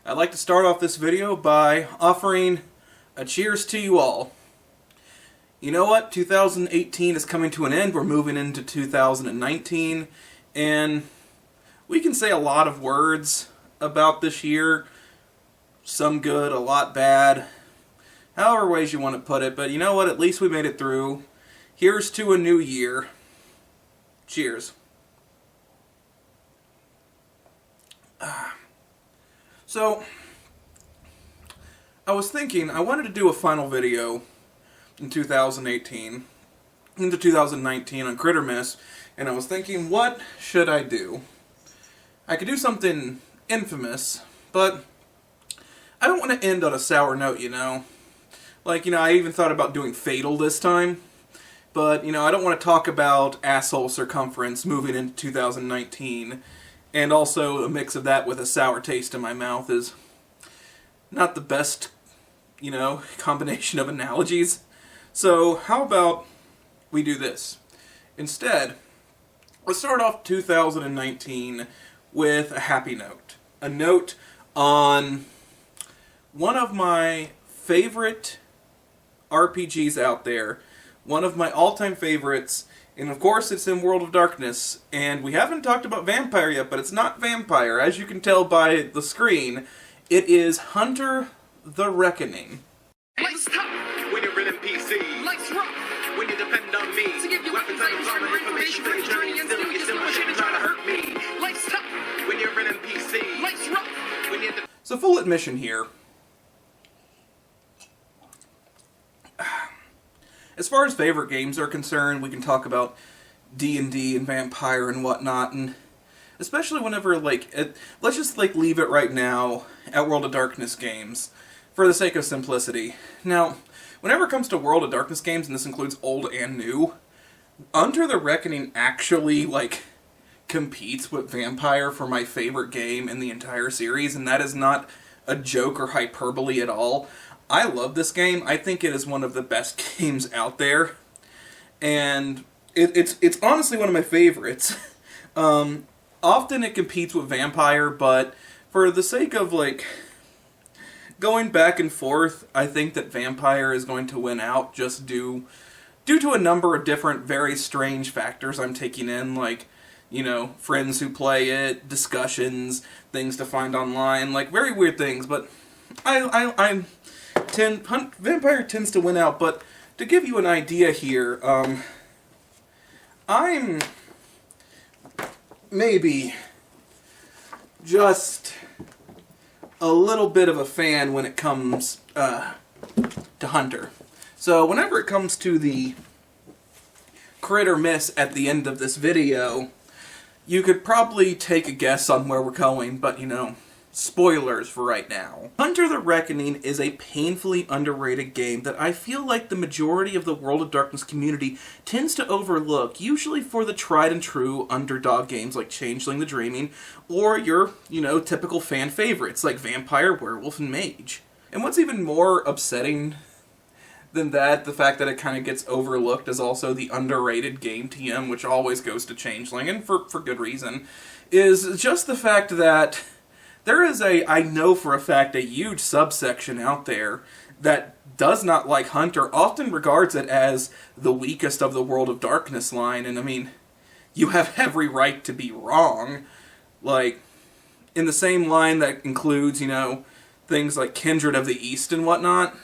I'd like to start off this video by offering a cheers to you all. You know what? 2018 is coming to an end. We're moving into 2019, and we can say a lot of words about this year. Some good, a lot bad, however ways you want to put it, but you know what? At least we made it through. Here's to a new year. Cheers. So, I was thinking, I wanted to do a final video in 2018, into 2019 on Crittermas, and I was thinking, what should I do? I could do something infamous, but I don't want to end on a sour note, you know? Like, I even thought about doing Fatal this time, but, I don't want to talk about asshole circumference moving into 2019, and also a mix of that with a sour taste in my mouth is not the best, combination of analogies. So, how about we do this? Instead, let's start off 2019 with a happy note. A note on one of my favorite RPGs out there, one of my all-time favorites, and of course it's in World of Darkness, and we haven't talked about Vampire yet, but it's not Vampire. As you can tell by the screen, it is Hunter the Reckoning. Lights tough when you're in PC. Lights rough when you depend on me. To give you weapons and information for your journey, and still you're pushing and trying to hurt me. Lights tough when you're in PC. Lights rough when you. So full admission here. As far as favorite games are concerned, we can talk about D&D and Vampire and whatnot, and especially whenever, let's just, leave it right now at World of Darkness games, for the sake of simplicity. Now, whenever it comes to World of Darkness games, and this includes old and new, Under the Reckoning actually, competes with Vampire for my favorite game in the entire series, and that is not a joke or hyperbole at all. I love this game. I think it is one of the best games out there, and it's honestly one of my favorites. Often it competes with Vampire, but for the sake of, going back and forth, I think that Vampire is going to win out just due to a number of different very strange factors I'm taking in, friends who play it, discussions, things to find online, very weird things, but Vampire tends to win out. But to give you an idea here, I'm maybe just a little bit of a fan when it comes to Hunter. So whenever it comes to the crit or miss at the end of this video, you could probably take a guess on where we're going, but spoilers for right now. Hunter the Reckoning is a painfully underrated game that I feel like the majority of the World of Darkness community tends to overlook, usually for the tried and true underdog games like Changeling the Dreaming, or your, typical fan favorites like Vampire, Werewolf, and Mage. And what's even more upsetting than that, the fact that it kind of gets overlooked as also the underrated game TM, which always goes to Changeling, and for good reason, is just the fact that there is I know for a fact, a huge subsection out there that does not like Hunter, often regards it as the weakest of the World of Darkness line, and you have every right to be wrong. In the same line that includes, things like Kindred of the East and whatnot.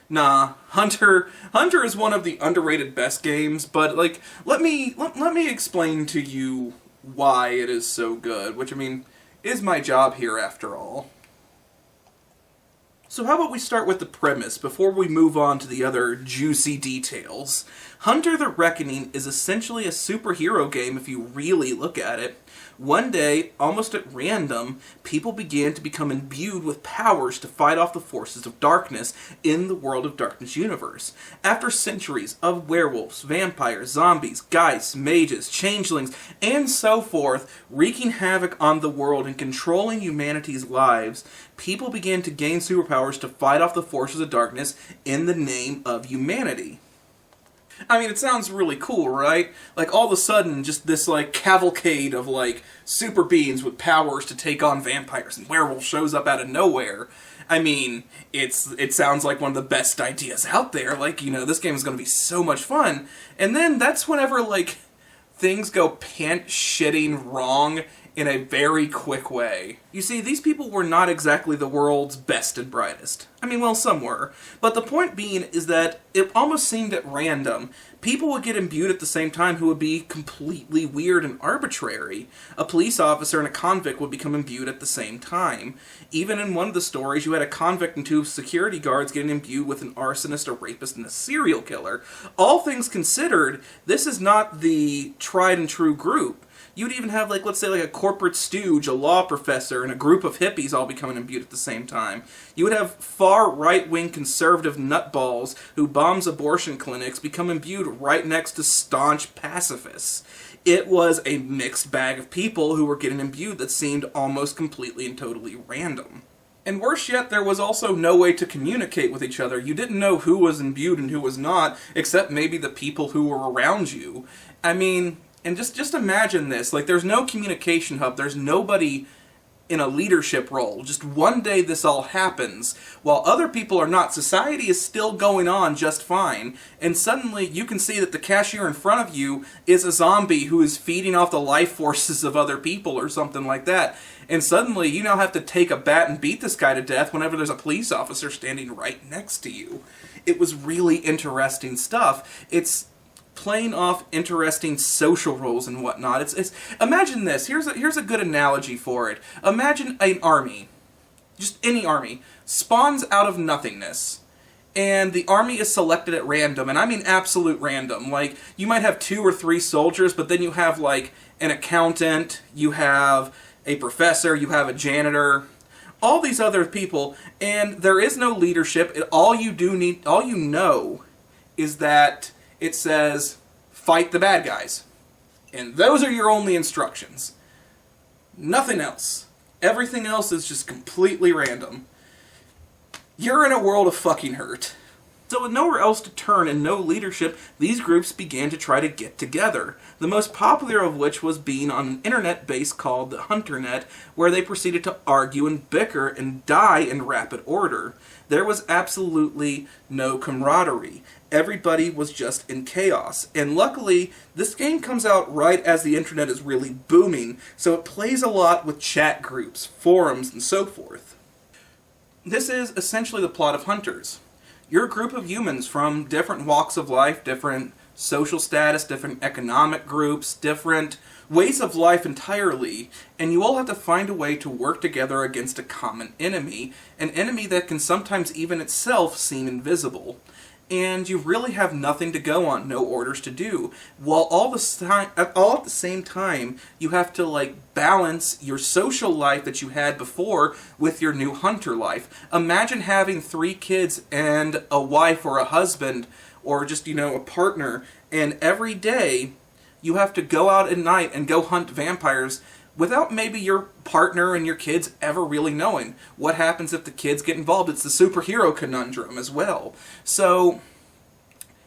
Nah, Hunter is one of the underrated best games, but, let me explain to you why it is so good, which, is my job here after all. So how about we start with the premise before we move on to the other juicy details. Hunter the Reckoning is essentially a superhero game if you really look at it. One day, almost at random, people began to become imbued with powers to fight off the forces of darkness in the World of Darkness universe. After centuries of werewolves, vampires, zombies, geists, mages, changelings, and so forth, wreaking havoc on the world and controlling humanity's lives, people began to gain superpowers to fight off the forces of darkness in the name of humanity. I mean, it sounds really cool, right? Like, all of a sudden, just this, like, cavalcade of, like, super beings with powers to take on vampires, and werewolf shows up out of nowhere. I mean, it sounds like one of the best ideas out there. Like, you know, this game is going to be so much fun. And then that's whenever, like, things go pant-shitting wrong in a very quick way. You see, these people were not exactly the world's best and brightest. I mean, well, some were. But the point being is that it almost seemed at random. People would get imbued at the same time who would be completely weird and arbitrary. A police officer and a convict would become imbued at the same time. Even in one of the stories, you had a convict and 2 security guards getting imbued with an arsonist, a rapist, and a serial killer. All things considered, this is not the tried and true group. You'd even have, like, let's say, like a corporate stooge, a law professor, and a group of hippies all becoming imbued at the same time. You would have far right-wing conservative nutballs who bombs abortion clinics become imbued right next to staunch pacifists. It was a mixed bag of people who were getting imbued that seemed almost completely and totally random. And worse yet, there was also no way to communicate with each other. You didn't know who was imbued and who was not, except maybe the people who were around you. I mean, and just imagine this, like, there's no communication hub, there's nobody in a leadership role. Just one day this all happens, while other people are not. Society is still going on just fine, and suddenly you can see that the cashier in front of you is a zombie who is feeding off the life forces of other people or something like that. And suddenly you now have to take a bat and beat this guy to death whenever there's a police officer standing right next to you. It was really interesting stuff. It's playing off interesting social roles and whatnot. It's imagine this. Here's a good analogy for it. Imagine an army, just any army, spawns out of nothingness, and the army is selected at random, and I mean absolute random. Like, you might have 2 or 3 soldiers, but then you have, like, an accountant, you have a professor, you have a janitor, all these other people, and there is no leadership. All you know is that it says, fight the bad guys. And those are your only instructions. Nothing else. Everything else is just completely random. You're in a world of fucking hurt. So with nowhere else to turn and no leadership, these groups began to try to get together. The most popular of which was being on an internet base called the HunterNet, where they proceeded to argue and bicker and die in rapid order. There was absolutely no camaraderie. Everybody was just in chaos. And luckily, this game comes out right as the internet is really booming, so it plays a lot with chat groups, forums, and so forth. This is essentially the plot of Hunters. You're a group of humans from different walks of life, different social status, different economic groups, different ways of life entirely, and you all have to find a way to work together against a common enemy, an enemy that can sometimes even itself seem invisible. And you really have nothing to go on, no orders to do, while all at the same time, you have to, like, balance your social life that you had before with your new hunter life. Imagine having 3 kids and a wife or a husband, or just, you know, a partner, and every day you have to go out at night and go hunt vampires without maybe your partner and your kids ever really knowing. What happens if the kids get involved? It's the superhero conundrum as well. So,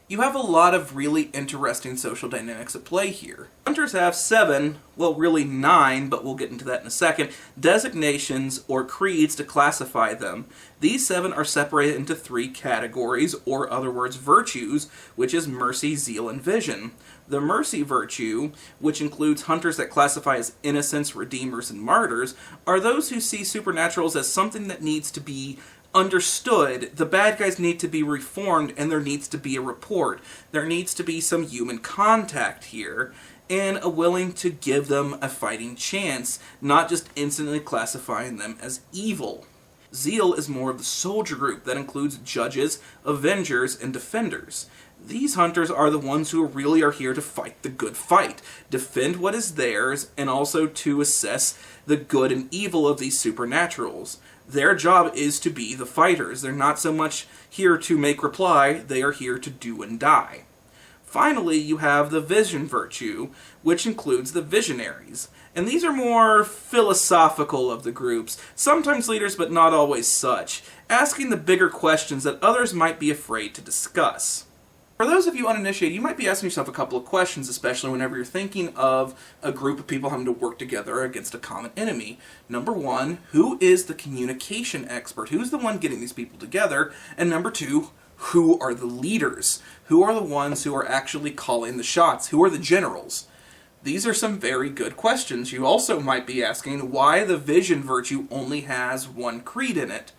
you have a lot of really interesting social dynamics at play here. Hunters have 7, well really 9, but we'll get into that in a second, designations or creeds to classify them. These 7 are separated into 3 categories, or other words, virtues, which is mercy, zeal, and vision. The mercy virtue, which includes hunters that classify as innocents, redeemers, and martyrs, are those who see supernaturals as something that needs to be understood. The bad guys need to be reformed, and there needs to be a report. There needs to be some human contact here, and a willing to give them a fighting chance, not just instantly classifying them as evil. Zeal is more of the soldier group that includes judges, avengers, and defenders. These hunters are the ones who really are here to fight the good fight, defend what is theirs, and also to assess the good and evil of these supernaturals. Their job is to be the fighters. They're not so much here to make reply, they are here to do and die. Finally, you have the vision virtue, which includes the visionaries. And these are more philosophical of the groups, sometimes leaders but not always such, asking the bigger questions that others might be afraid to discuss. For those of you uninitiated, you might be asking yourself a couple of questions, especially whenever you're thinking of a group of people having to work together against a common enemy. Number one, who is the communication expert? Who's the one getting these people together? And number two, who are the leaders? Who are the ones who are actually calling the shots? Who are the generals? These are some very good questions. You also might be asking why the vision virtue only has one creed in it.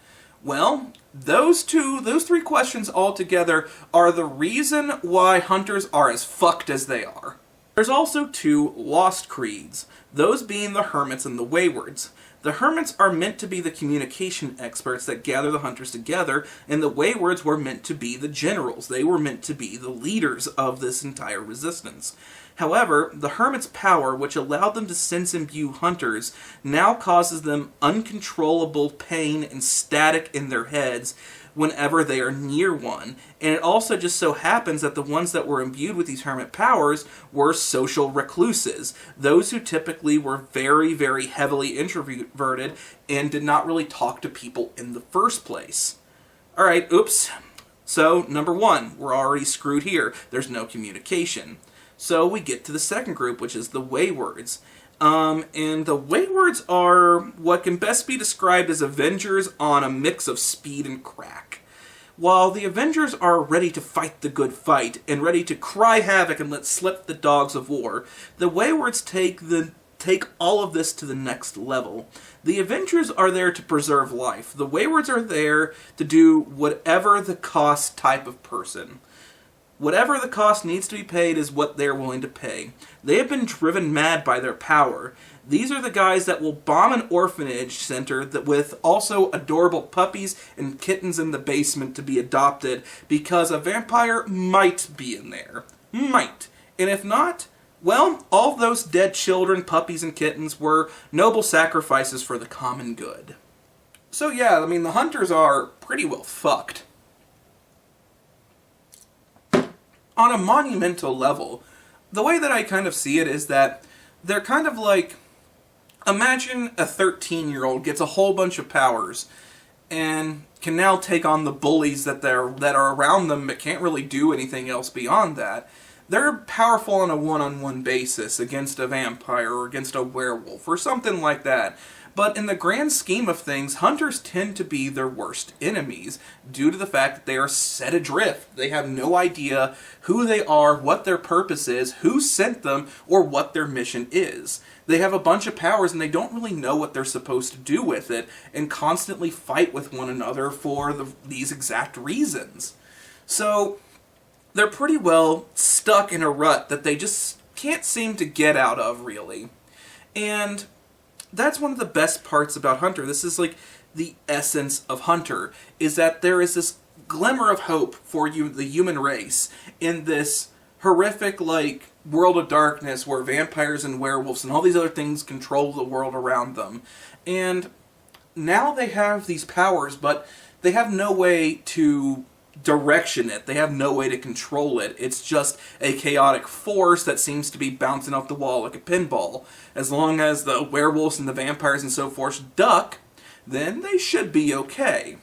Well, those three questions all together are the reason why hunters are as fucked as they are. There's also two lost creeds, those being the hermits and the waywards. The hermits are meant to be the communication experts that gather the hunters together, and the waywards were meant to be the generals. They were meant to be the leaders of this entire resistance. However, the hermit's power, which allowed them to sense and imbue hunters, now causes them uncontrollable pain and static in their heads whenever they are near one. And it also just so happens that the ones that were imbued with these hermit powers were social recluses. Those who typically were very, very heavily introverted and did not really talk to people in the first place. Alright, oops. So, number one, we're already screwed here. There's no communication. So we get to the second group, which is the waywards. And the waywards are what can best be described as Avengers on a mix of speed and crack. While the Avengers are ready to fight the good fight, and ready to cry havoc and let slip the dogs of war, the waywards take all of this to the next level. The Avengers are there to preserve life. The waywards are there to do whatever the cost type of person. Whatever the cost needs to be paid is what they're willing to pay. They have been driven mad by their power. These are the guys that will bomb an orphanage center with also adorable puppies and kittens in the basement to be adopted because a vampire might be in there. Might. And if not, well, all those dead children, puppies, and kittens were noble sacrifices for the common good. So yeah, I mean, the hunters are pretty well fucked. On a monumental level, the way that I kind of see it is that they're kind of like, imagine a 13-year-old gets a whole bunch of powers and can now take on the bullies that are around them but can't really do anything else beyond that. They're powerful on a one-on-one basis against a vampire or against a werewolf or something like that. But in the grand scheme of things, hunters tend to be their worst enemies due to the fact that they are set adrift. They have no idea who they are, what their purpose is, who sent them, or what their mission is. They have a bunch of powers and they don't really know what they're supposed to do with it and constantly fight with one another for these exact reasons. So they're pretty well stuck in a rut that they just can't seem to get out of, really. And that's one of the best parts about Hunter. This is like the essence of Hunter, is that there is this glimmer of hope for the human race in this horrific, like, world of darkness where vampires and werewolves and all these other things control the world around them. And now they have these powers, but they have no way to direction it. They have no way to control it. It's just a chaotic force that seems to be bouncing off the wall like a pinball. As long as the werewolves and the vampires and so forth duck, then they should be okay.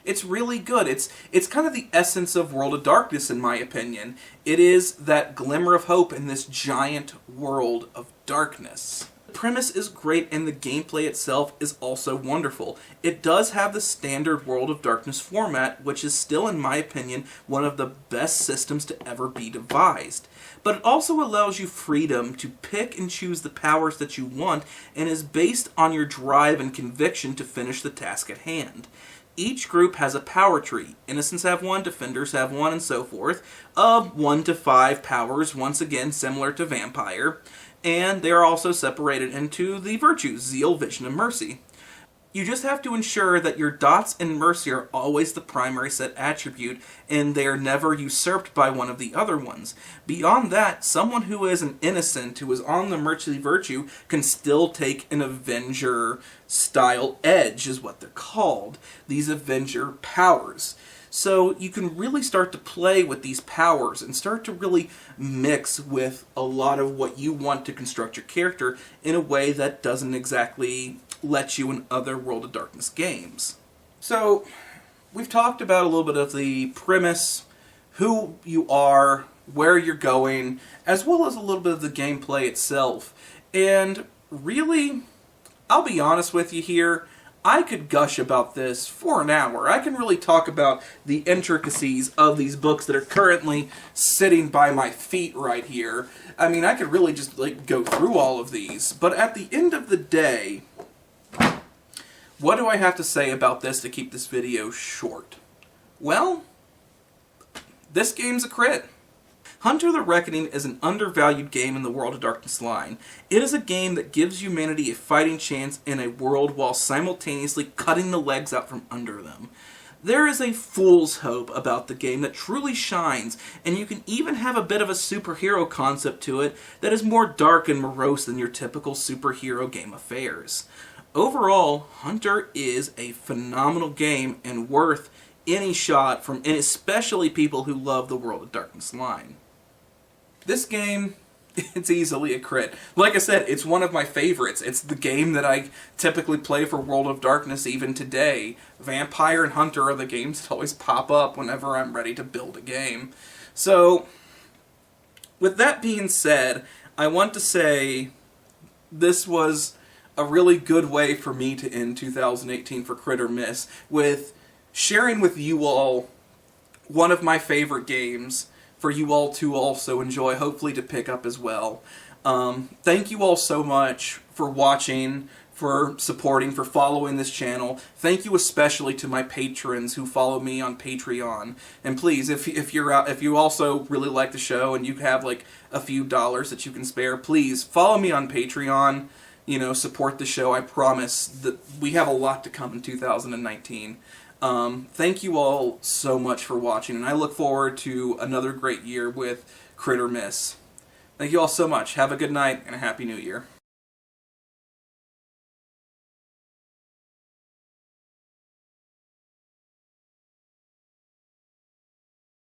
It's really good. It's kind of the essence of World of Darkness, in my opinion. It is that glimmer of hope in this giant world of darkness. The premise is great and the gameplay itself is also wonderful. It does have the standard World of Darkness format, which is still, in my opinion, one of the best systems to ever be devised. But it also allows you freedom to pick and choose the powers that you want and is based on your drive and conviction to finish the task at hand. Each group has a power tree. Innocents have one, Defenders have one, and so forth, of 1 to 5 powers, once again similar to Vampire. And they are also separated into the virtues, Zeal, Vision, and Mercy. You just have to ensure that your dots and mercy are always the primary set attribute, and they are never usurped by one of the other ones. Beyond that, someone who is an innocent, who is on the mercy virtue, can still take an Avenger-style edge, is what they're called. These Avenger powers. So you can really start to play with these powers and start to really mix with a lot of what you want to construct your character in a way that doesn't exactly let you in other World of Darkness games. So we've talked about a little bit of the premise, who you are, where you're going, as well as a little bit of the gameplay itself. And really, I'll be honest with you here, I could gush about this for an hour. I can really talk about the intricacies of these books that are currently sitting by my feet right here. I mean, I could really just go through all of these. But at the end of the day, what do I have to say about this to keep this video short? Well, this game's a crit. Hunter the Reckoning is an undervalued game in the World of Darkness line. It is a game that gives humanity a fighting chance in a world while simultaneously cutting the legs out from under them. There is a fool's hope about the game that truly shines, and you can even have a bit of a superhero concept to it that is more dark and morose than your typical superhero game affairs. Overall, Hunter is a phenomenal game and worth any shot from, and especially people who love the World of Darkness line. This game, it's easily a crit. Like I said, it's one of my favorites. It's the game that I typically play for World of Darkness even today. Vampire and Hunter are the games that always pop up whenever I'm ready to build a game. So, with that being said, I want to say this was a really good way for me to end 2018 for Crit or Miss, with sharing with you all one of my favorite games for you all to also enjoy, hopefully to pick up as well. Thank you all so much for watching, for supporting, for following this channel. Thank you especially to my patrons who follow me on Patreon. And please, if you also really like the show and you have a few dollars that you can spare, please follow me on Patreon. You know, support the show. I promise that we have a lot to come in 2019. Thank you all so much for watching, and I look forward to another great year with Crit or Miss. Thank you all so much. Have a good night, and a Happy New Year.